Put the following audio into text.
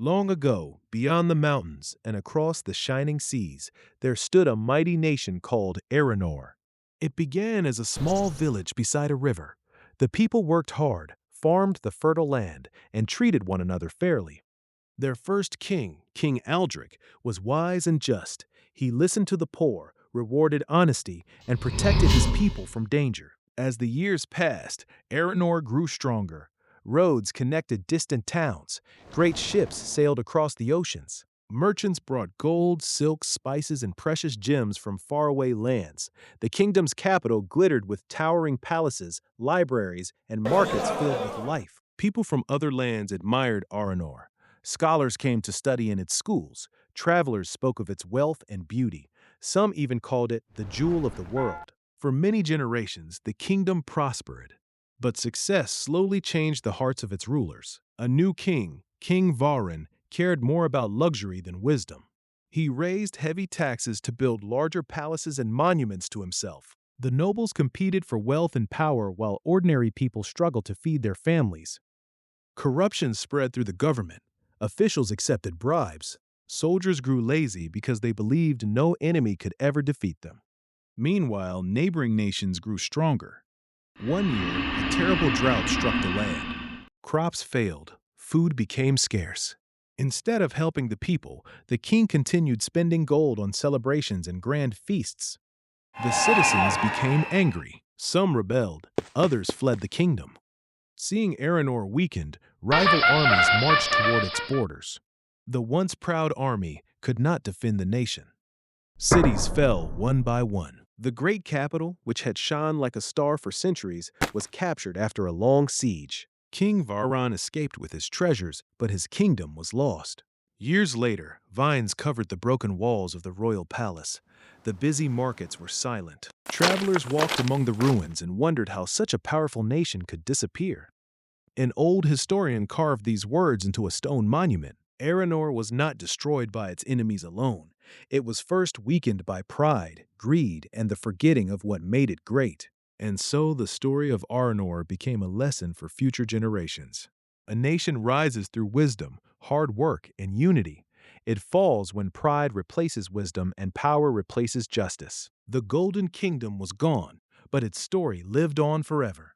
Long ago, beyond the mountains and across the shining seas, there stood a mighty nation called Aranor. It began as a small village beside a river. The people worked hard, farmed the fertile land, and treated one another fairly. Their first king, King Aldrich, was wise and just. He listened to the poor, rewarded honesty, and protected his people from danger. As the years passed, Aranor grew stronger. Roads connected distant towns. Great ships sailed across the oceans. Merchants brought gold, silk, spices, and precious gems from faraway lands. The kingdom's capital glittered with towering palaces, libraries, and markets filled with life. People from other lands admired Aranor. Scholars came to study in its schools. Travelers spoke of its wealth and beauty. Some even called it the jewel of the world. For many generations, the kingdom prospered. But success slowly changed the hearts of its rulers. A new king, King Varin, cared more about luxury than wisdom. He raised heavy taxes to build larger palaces and monuments to himself. The nobles competed for wealth and power while ordinary people struggled to feed their families. Corruption spread through the government. Officials accepted bribes. Soldiers grew lazy because they believed no enemy could ever defeat them. Meanwhile, neighboring nations grew stronger. One year, a terrible drought struck the land. Crops failed. Food became scarce. Instead of helping the people, the king continued spending gold on celebrations and grand feasts. The citizens became angry. Some rebelled. Others fled the kingdom. Seeing Aranor weakened, rival armies marched toward its borders. The once proud army could not defend the nation. Cities fell one by one. The great capital, which had shone like a star for centuries, was captured after a long siege. King Varan escaped with his treasures, but his kingdom was lost. Years later, vines covered the broken walls of the royal palace. The busy markets were silent. Travelers walked among the ruins and wondered how such a powerful nation could disappear. An old historian carved these words into a stone monument. Aranor was not destroyed by its enemies alone. It was first weakened by pride, greed, and the forgetting of what made it great. And so the story of Aranor became a lesson for future generations. A nation rises through wisdom, hard work, and unity. It falls when pride replaces wisdom and power replaces justice. The Golden Kingdom was gone, but its story lived on forever.